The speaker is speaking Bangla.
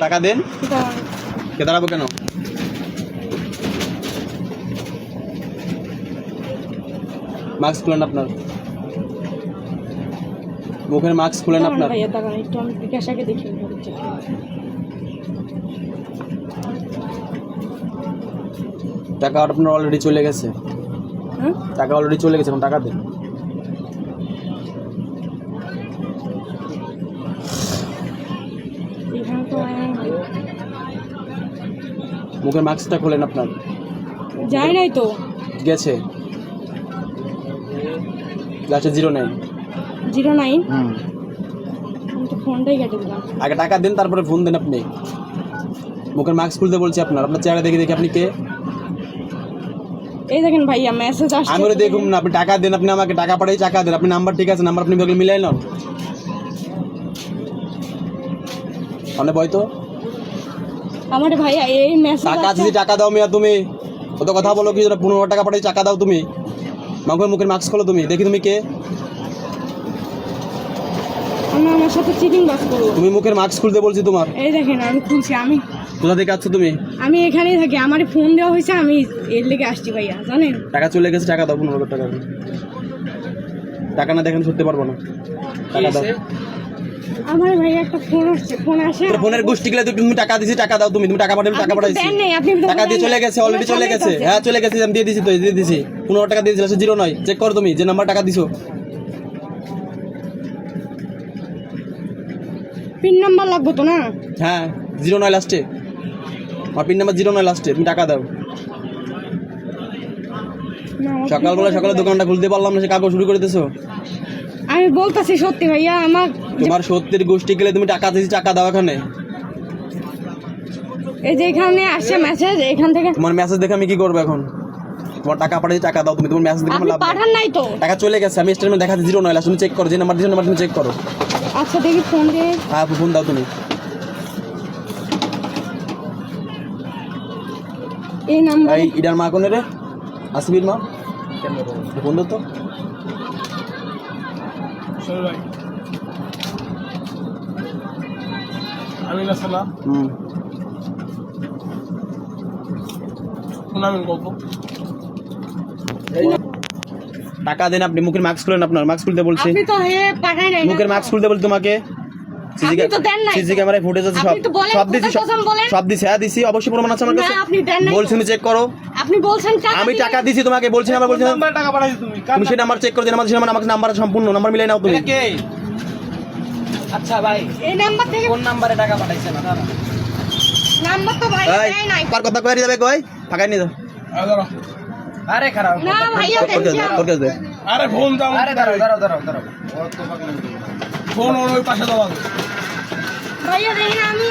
টাকা দেন। কে দাঁড়াবো কেন? মাস্ক খুলেন আপনার, মুখের মাস্ক খুলেন আপনার। টাকা আপনার অলরেডি চলে গেছে, টাকা অলরেডি চলে গেছে, এখন টাকা দেন। মুখের মাস্কটা খোলেন আপনার। যায় নাই তো, গেছে লাস্টে 09 09। আমি তো ফোনটাই কেটে দিলাম। আগে টাকা দেন তারপরে ফোন দেন আপনি। মুখের মাস্ক খুলতে বলছি আপনার চেহারা দেখে দেখে আপনি কে? এই দেখেন ভাইয়া মেসেজ আসছে। আমি বলে দেখুন না, আপনি টাকা দেন, আপনি আমাকে টাকা পাঠাই টাকা দেন। আপনি নাম্বার ঠিক আছে, নাম্বার আপনি বলে মিলাই নেন। মানে বই তো আমার ভাইয়া এই মেসেজ টাকা দিছি, টাকা দাও মিয়া। তুমি কত কথা বলো কি? 15 টাকা পাঠাই টাকা দাও তুমি। মুখের মাস্ক খোলো তুমি, দেখি তুমি কে? আমার সাথে চিটিং বাস করো তুমি। মুখের মাস্ক খুলতে বলছি তোমার। এই দেখেন আমি খুলছি। আমি কোথা থেকে আসছো তুমি? আমি এখানেই থাকি, আমার ফোন দেওয়া হয়েছে, আমি এর লেগে আসছি ভাইয়া জানেন। টাকা চলে গেছে, টাকা দাও। 15 টাকা টাকা না দেখেন সরতে পারবো না, টাকা দাও। আমার ভাইয়া একটা ফোন আসছে, ফোন আসে। ফোনের গোষ্ঠী গেলে তুমি টাকা দিছি, টাকা দাও। তুমি টাকা পাঠাবে, টাকা পাঠাইছি। টাকা দিয়ে চলে গেছে, অলরেডি চলে গেছে। হ্যাঁ চলে গেছে, আমি দিয়ে দিছি তো, দিয়ে দিছি। 15 টাকা দিয়ে দিয়েছিল, 09। চেক করো তুমি যে নাম্বার টাকা দিছো। পিন নাম্বার লাগবে তো না? হ্যাঁ 09 লাস্টে, আমার পিন নাম্বার 09 লাস্টে। তুমি টাকা দাও। সকালবেলা সকালে দোকানটা খুলতে পারলাম না, সে কাগজ শুরু করে দিয়েছো। আমি বলতাছি সত্যি ভাইয়া, আমার তোমার সত্যের গোষ্ঠী গেলে তুমি টাকা দিয়েছি, টাকা দাও এখানে। এই যে এখানে আসছে মেসেজ, এখান থেকে তোমার মেসেজ দেখে আমি কি করবো এখন? তোমার টাকা পাঠাইছি, টাকা দাও তুমি। তোমার মেসেজ দেখে আমার লাভ নেই। পাঠান নাই তো, টাকা চলে গেছে। আমি স্টেটমেন্ট দেখাচ্ছি 09 লাস্ট। তুমি চেক করো, যে নাম্বার দিছো নাম্বার তুমি চেক করো। আচ্ছা দেখি ফোন দিয়ে। হ্যাঁ ফোন দাও তুমি। এই নাম্বার এই ইডার মা কোনে রে? আসবির মা ফোন দাও তো। টাকা দেন আপনি। মুখের মাস্ক খুলেন আপনার। মাস্ক খুলতে বলছি। আপনি তো হে পাঠাই নাই। মুখের মাস্ক খুলতে বলছি তোমাকে। আপনি তো দেন নাই। সিসি ক্যামেরায় ফুটেজ আছে, সব আপনি তো বলেন, সব দিছি, কথা বলেন। সব দিছি। হ্যাঁ দিছি, অবশ্যই প্রমাণ আছে আমার না, কাছে। আপনি দেন নাই। বলছি তুমি চেক করো। আপনি বলছেন আমি টাকা দিছি তোমাকে, বলছি না, আবার বলছি না। টাকা পাঠাইছো তুমি? তুমি সেই নাম্বার চেক করে দিন। আমাকে নাম্বার সম্পূর্ণ নাম্বার মিলাই নাও তুমি। কে? আচ্ছা ভাই, এই নাম্বার থেকে কোন নম্বরে টাকা পাঠাইছেন আপনারা? নাম্বার তো ভাই এই দেয় নাই। কার কথা কই যাবে কই? ফাঁকাই নিয়ে দাও। আরে খারাপ। না ভাইয়া ওর কাছে দেখছি। ওর কাছে দে। আরে ফোন দাও। আরে দাঁড়াও দাঁড়াও দাঁড়াও দাঁড়াও। ফোন ওর পাশে দাও। ভাইয়া দেখেন আমি